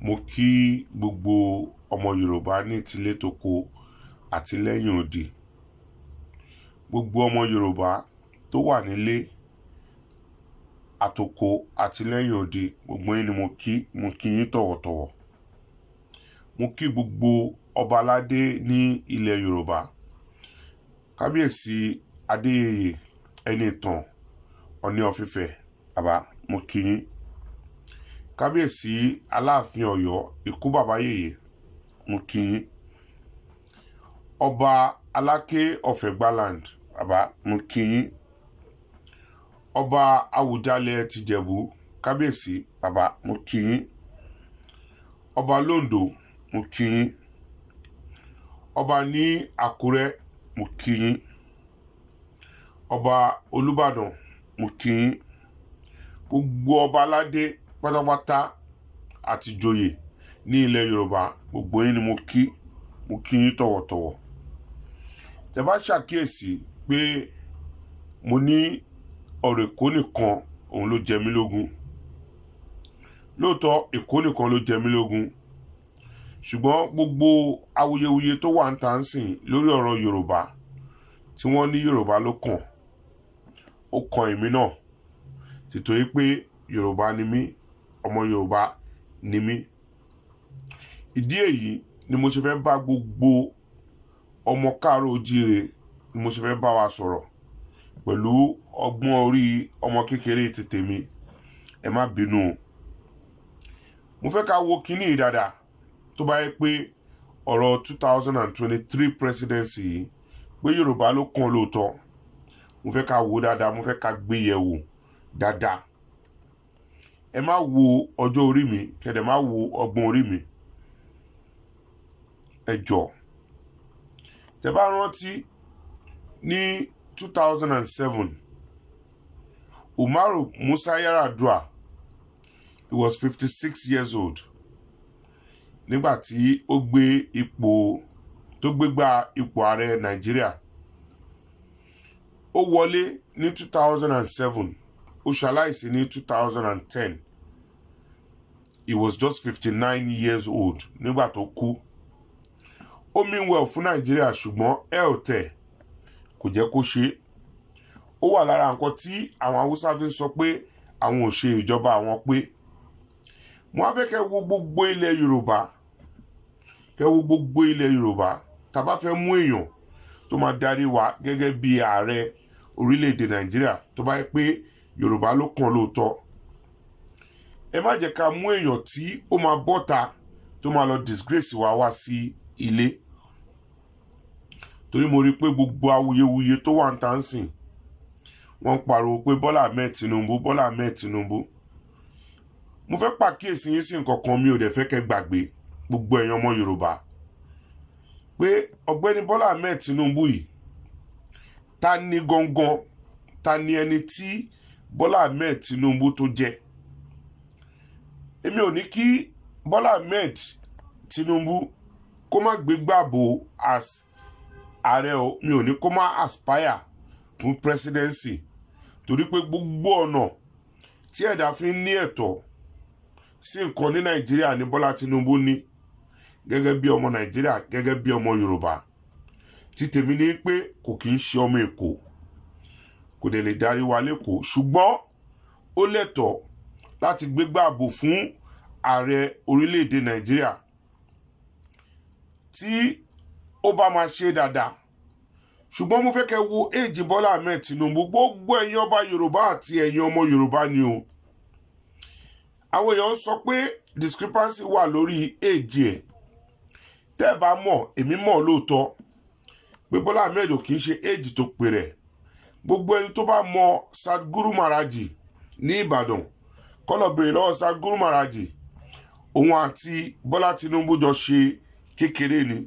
Mo kí gbogbo ọmọ Yorùbá ní tilé toko àti lẹ́yìn odi. Gbogbo ọmọ Yorùbá tó wà nílé àtoko àti lẹ́yìn odi, gbogbo yín ni mo kí yín tọ̀wọ̀tọ̀wọ̀. Mo kí gbogbo ọba aládé ní ilẹ̀ Yorùbá. Kábíyèsí Adéyẹyè Ẹniìtàn Ọọ̀ni of Ifẹ̀, bàbá mo kí yín. Kábíyèsí Aláàfin Ọ̀yọ́ Ikú Bàbá Yèyè, mo kí yín. Ọba Aláké of Egbaland, bàbá mo kí yín. Ọba Awùjalẹ̀ ti Ìjẹ̀bú, kábíyèsí bàbá mo kí yín. Ọba Lóńdó, mo kí yín. Ọba ní Àkúrẹ́, mo kí yín. Ọba Olúbàdàn, mo kí yín. Gbogbo ọba aládé pátápátá àti ìjòyè ní ilẹ̀ Yorùbá, gbogbo yín ni mo kí yín tọ̀wọ̀tọ̀wọ̀. Tẹ́ bá ṣàkíyèsí pé mo ní ọ̀rọ̀ Èkó nìkan òun ló jẹ mí lógún. Lóòótọ́ Èkó nìkan ló jẹ mí lógún, ṣùgbọ́n gbogbo awuyewuye tó wà ń ta ń sìn lórí ọ̀rọ̀ Yorùbá tí wọ́n ní Yorùbá ló kàn, ó kan èmi náà, títorí pé Yorùbá ni mí, ọmọ Yorùbá ni mí. Ìdí èyí ni mo ṣe fẹ́ bá gbogbo ọmọ káàárọ̀ oòjíire ni mo ṣe fẹ́ bá wa sọ̀rọ̀ pẹ̀lú ọgbọ́n orí ọmọ kékeré ti tèmi. Ẹ má bínú. Mo fẹ́ ká wo kíní dáadáa tó bá yẹ pé ọ̀rọ̀ 2023 presidency yìí pé Yorùbá ló kàn lóòótọ́. Mo fẹ́ ká wo dáadáa, mo fẹ́ ká gbé yẹ̀wò dáadáa. Ẹ má wo ọjọ́ orí mi, kẹ̀dẹ̀ má wo ọgbọ́n orí mi. Ẹ jọ̀ọ́. Tẹ́ bá rántí ní 2007, Umaru Musa Yar'Adua, he was 56 years old. Nígbà tí ó gbégbá ipò ààrẹ Nàìjíríà. Ó wọlé ní 2007, ó ṣaláìsí ní 2010. He was just 59 years old nígbà tó kú. Ó mean well fún Nàìjíríà, ṣùgbọ́n health kò jẹ́ kó ṣe. Ó wà lára nǹkan tí àwọn Haúsá fi ń sọ pé àwọn ò ṣe ìjọba àwọn pé. Mo á fẹ́ kẹ́ wo gbogbo ilẹ̀ Yorùbá. Kẹ́ wo gbogbo ilẹ̀ Yorùbá. Tá bá fẹ́ mú èèyàn tó máa darí wa gẹ́gẹ́ bí ààrẹ orílẹ̀-èdè Nàìjíríà tó bá yẹ pé Yorùbá ló kàn lóòótọ́. Ẹ má jẹ́ ká mú èèyàn tí ó máa bọ́ta tó máa lọ disgrace wa wá sí ilé. Torí mo rí pé gbogbo awuyewuye tó wà ń ta ń sìn, wọ́n pariwo pé Bọ́lá Ahmed Tinubu, Bọ́lá Ahmed Tinubu. Mo fẹ́ pàkíyèsí yín sí nǹkan kan, mi ò dẹ̀ fẹ́ kẹ́ gbàgbé gbogbo ẹ̀yin ọmọ Yorùbá pé ọ̀gbẹ́ni Bọ́lá Ahmed Tinubu yìí, ta ni gangan, ta ni ẹni tí Bọ́lá Ahmed Tinubu tó jẹ́. Èmi ò ní kí Bọ́lá Ahmed Tinubu kó má gbégbàbò as ààrẹ o, mi ò ní kó má aspire fún presidency, torí pé gbogbo ọ̀nà tí ẹ̀dá fi ń ní ẹ̀tọ́ sí nǹkan ní Nàìjíríà ní Bọ́lá Tinubu ní, gẹ́gẹ́ bí ọmọ Nàìjíríà, gẹ́gẹ́ bí ọmọ Yorùbá. Tí tèmi ní pé kò kí ń ṣe ọmọ Èkó, kò dẹ̀ lè darí wa lÉkòó, ṣùgbọ́n ó lẹ́tọ̀ọ́ láti gbégbàbò fún ààrẹ orílẹ̀-èdè Nàìjíríà tí ó bá máa ṣe dáadáa. Ṣùgbọ́n mo fẹ́ kẹ́ wo èjì Bọ́lá Ahmed Tinubu. Gbogbo ẹ̀yin ọba Yorùbá àti ẹ̀yin ọmọ Yorùbá ni o. Àwọn èèyàn sọ pé discrepancy wà lórí èjì ẹ̀. Tẹ́ ẹ bá mọ̀, èmi mọ̀ lóòótọ́ pé Bọ́lá Ahmed ò kì í ṣe èjì tó pé rẹ̀. Gbogbo ẹni tó bá mọ̀ Sadguru Maraji ní Ìbàdàn, kó lọ bèrè lọ́wọ́ Sadguru Maraji. Òun àti Bọ́lá Tinubu jọ ṣe kékeré ni.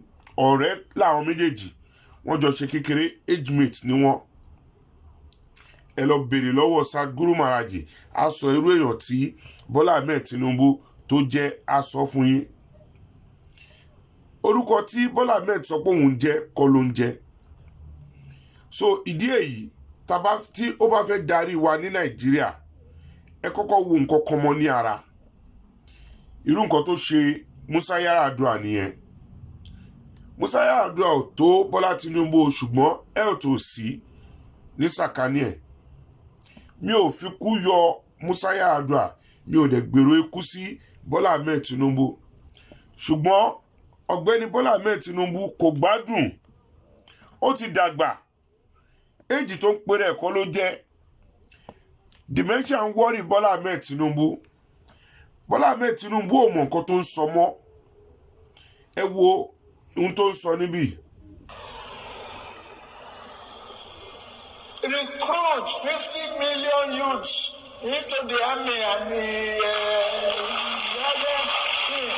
Ọ̀rẹ́ làwọn méjèèjì, wọ́n jọ ṣe kékeré, age mate ni wọ́n. Ẹ lọ bèrè lọ́wọ́ Sadguru Maraji, á sọ irú èèyàn tí Bọ́lá Ahmed Tinubu tó jẹ́, á sọ fún yín. Orúkọ tí Bọ́lá Ahmed sọ pé òun jẹ́ kọ́ ló ń jẹ́. So ìdí èyí, tí ó bá fẹ́ darí wa ní Nàìjíríà, ẹ kọ́kọ́ wo nǹkan kan mọ́ ní ara. irú nǹkan tó ṣe Musa Yar'Adua nìyẹn. Musa Yar'Adua ò tó Bọ́lá Tinubu ṣùgbọ́n ẹ ò tó sí ní sàkání ẹ̀. Mi ò fi kú yọ Musa Yar'Adua, mi ò dẹ̀ gbèrò ikú sí Bọ́lá Ahmed Tinubu. Ṣùgbọ́n ọ̀gbẹ́ni Bọ́lá Ahmed Tinubu kò gbádùn, ó ti dàgbà, èjì tó ń pèrè ẹ̀kọ́ ló jẹ́. Dementia ń wọ́rì Bọ́lá Ahmed Tinubu. Bọ́lá Ahmed Tinubu ò mọ nǹkan tó ń sọ mọ́. Ẹ wo ohun tó ń sọ níbí. Recruit 50 million youths into the army and the other things.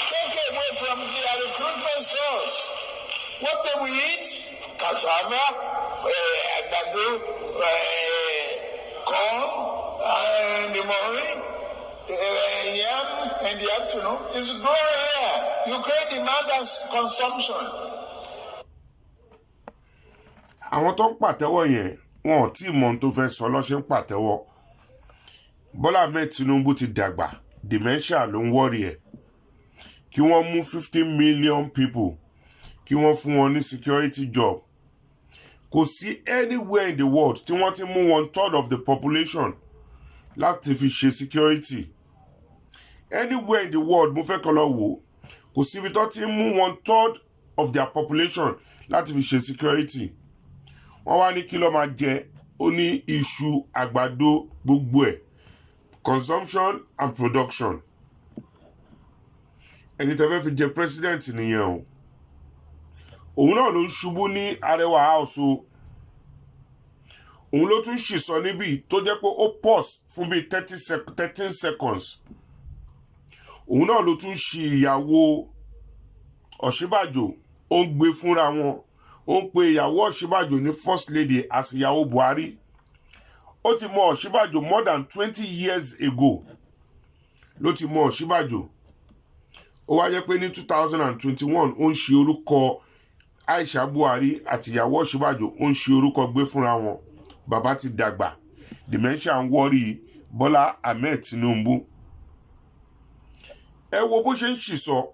Take away from their recruitment source. What they will eat? Cassava, àgbàdo, corn, in the morning, yam in the afternoon. It's growing here. You create demand and consumption. Àwọn tó ń pàtẹ́wọ́ yẹn wọn ò tí ì mọ ohun tó fẹ́ sọ lọ́ṣẹ́ ń pàtẹ́wọ́. Bọ́lá Ahmed Tinubu ti dàgbà, dementia ló ń wọ́rì ẹ̀. Kí wọ́n mú 50 million people, kí wọ́n fún wọn ní security job. Kò sí anywhere in the world tí wọ́n ti mú 1/3 of the population láti fi ṣe security. Anywhere in the world mo fẹ́ kọ́ lọ wò, kò síbi tó ti mú 1/3 of their population láti fi ṣe security. Wọ́n wá ní kí ló máa jẹ, ó ní iṣu, àgbàdo, gbogbo ẹ̀, consumption and production. Ẹni tẹ́ fẹ́ fi jẹ president nìyẹn o. Òun náà ló ń ṣubú ní Arewa House o. Òun ló tún ṣì sọ níbí tó jẹ́ pé ó pause fún bíi 13 seconds. Òun náà ló tún ṣì ìyàwó Ọ̀ṣínbàjò, ó ń gbé fúnra wọn. Ó ń pe ìyàwó Ọ̀ṣínbàjò ní first lady as ìyàwó Buhari. Ó ti mọ Ọ̀ṣínbàjò more than 20 years ago. Ló ti mọ Ọ̀ṣínbàjò. Ó wá jẹ́ pé ní 2021 ó ń ṣe orúkọ Aisha Buhari àti ìyàwó Ọ̀ṣínbàjò, ó ń ṣe orúkọ gbé fúnra wọn. Bàbá ti dàgbà, dementia ń wọ́rì Bọ́lá Ahmed Tinubu. Ẹ wo bó ṣe ń ṣì sọ,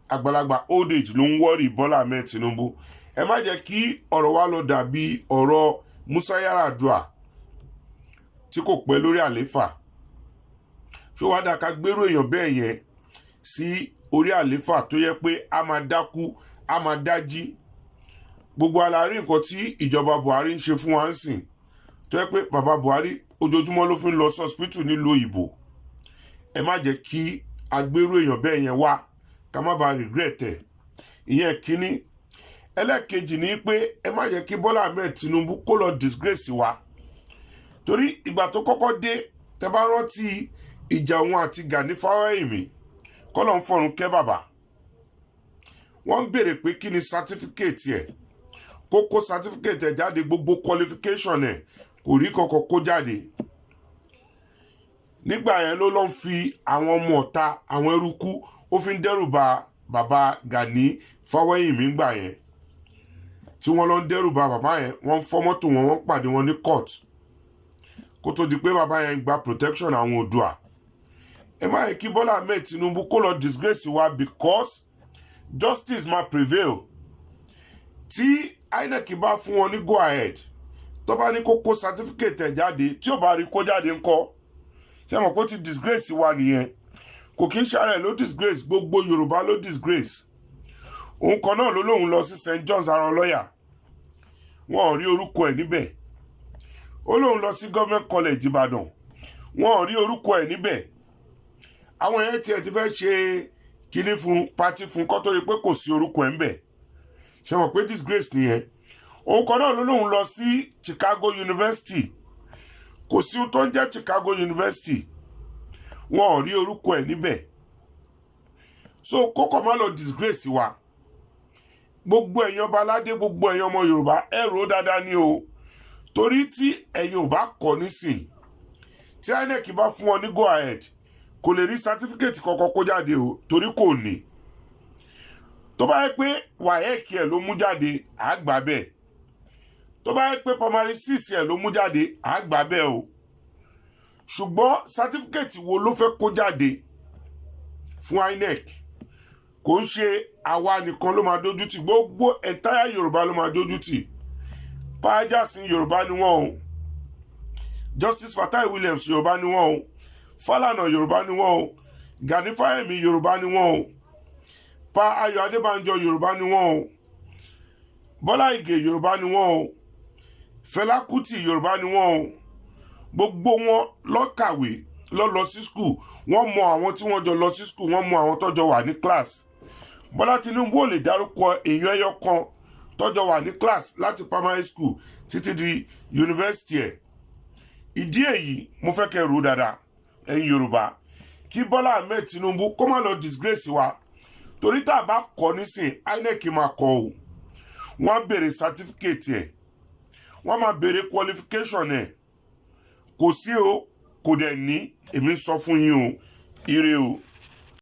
àgbàlagbà old age ló ń wọ́rì Bọ́lá Ahmed Tinubu. Ẹ má jẹ́ kí ọ̀rọ̀ wa lọ dàbí ọ̀rọ̀ Musa Yar'Adua tí kò pẹ́ lórí àléfà. Ṣó wá dà ká gbérò èèyàn bẹ́ẹ̀ yẹn sí orí àléfà tó yẹ pé a máa dákú, a máa dájí. Gbogbo alárí nǹkan tí ìjọba Buhari ń ṣe fún wa ń sìn, tó yẹ pé bàbá Buhari ojoojúmọ́ ló fi ń lọ sí hospital nílùú òyìnbó. Ẹ má jẹ́ kí agbérò èèyàn bẹ́ẹ̀ yẹn wá ká má bàa regret ẹ̀. Ìyẹn kíní. Ẹlẹ́kejì ni pé ẹ má jẹ́ kí Bọ́lá Ahmed Tinubu kó lọ disgrace wa. Torí ìgbà tó kọ́kọ́ dé, tẹ́ bá rántí ìjà òun àti Gani Fáwẹ́hìnmí, kọ́lọ̀ ń fọ̀run kẹ́ bàbá. Wọ́n ń béèrè pé kí ni certificate ẹ̀. Kó certificate ẹ̀ jáde, gbogbo qualification ẹ̀ kò rí kọ́kọ́ kó jáde. Nígbà yẹn ló lọ ń fi àwọn ọmọ ọ̀ta, àwọn eruku, ó fi ń dẹ́rù ba bàbá Gani Fáwẹ́hìnmí gbà yẹn. Tí wọ́n lọ ń dẹ́rù ba bàbá yẹn, wọ́n fọ́ mọ́tò wọn, wọ́n pàdé wọn ní court. Kó tó di pé bàbá yẹn gba protection àwọn Oòduà. Ẹ má yẹ kí Bọ́lá Ahmed Tinubu kó lọ disgrace wa because justice ma prevail. Tí INEC bá fún wọn ní go ahead, tó bá ní kó certificate ẹ̀ jáde, tí ò bá rí kó jáde ńkọ́. Ṣé mọ̀ kó ti disgrace wa nìyẹn? Kò kí ń ṣàrẹ̀ ló disgrace, gbogbo Yorùbá ló disgrace. Òun kan náà ló lóun lọ sí St. John's Arọ́lọ́yà. Wọ́n ò rí orúkọ ẹ̀ níbẹ̀. Ó lóun lọ sí Government College Ìbàdàn. Wọ́n ò rí orúkọ ẹ̀ níbẹ̀. Àwọn yẹn tiẹ̀ ti fẹ́ ṣe kíní fún party fún kó tó rí pé kò sí orúkọ ẹ̀ ńbẹ̀. Ṣé mọ̀ pé disgrace nìyẹn? Òun kan náà ló lóun lọ sí Chicago University. Kò sí ohun tó ń jẹ́ Chicago University. Wọ́n ò rí orúkọ ẹ̀ níbẹ̀. So kókò má lọ disgrace wa. Gbogbo ẹ̀yin ọba aládé, gbogbo ẹ̀yin ọmọ Yorùbá, ẹ rò dáadáa ni o. Torí tí ẹ̀yin ò bá kọ̀ nísìn, tí INEC bá fún wọn ní go ahead, kò lè rí certificate kankan kó jáde o, torí kò ní. Tó bá yẹ pé WAEC ẹ̀ ló mú jáde, á gbà bẹ́ẹ̀. Tó bá yẹ pé primary 6 ẹ̀ ló mú jáde, á gbà bẹ́ẹ̀ o. Ṣùgbọ́n certificate wo ló fẹ́ kó jáde fún INEC kò ń ṣe àwa nìkan ló máa dójú tì, gbogbo entire Yorùbá ló máa dójú tì. Pa Ajásin Yorùbá ni wọ́n o, Justice Fatai Williams Yorùbá ni wọ́n o, Fálànà Yorùbá ni wọ́n o, Gani Fáyẹ̀mí Yorùbá ni wọ́n o, Pa Ayọ̀ Adébánjọ Yorùbá ni wọ́n o, Bọ́lá Ìgè Yorùbá ni wọ́n o, Fẹlá Kútì Yorùbá ni wọ́n o. Gbogbo wọn lọ kàwé lọ sí school, wọ́n mọ àwọn tí wọ́n jọ lọ sí school, wọ́n mọ àwọn tọ́jọ wà ní class. Bọ́lá Tinubu ò lè dárúkọ èèyàn ẹyọ kan tọ́jọ wà ní class láti primary school títí di university ẹ̀. Ìdí èyí mo fẹ́ kẹ́ rò dáadáa ẹ̀yin Yorùbá, kí Bọ́lá Ahmed Tinubu kó má lọ disgrace wa, torí tá a bá kọ́ nísìn INEC máa kọ́ o, wọ́n á béèrè certificate ẹ̀, wọ́n máa béèrè qualification ẹ̀, kò sí o kò dẹ̀ ní, èmi sọ fún yín o, ire o.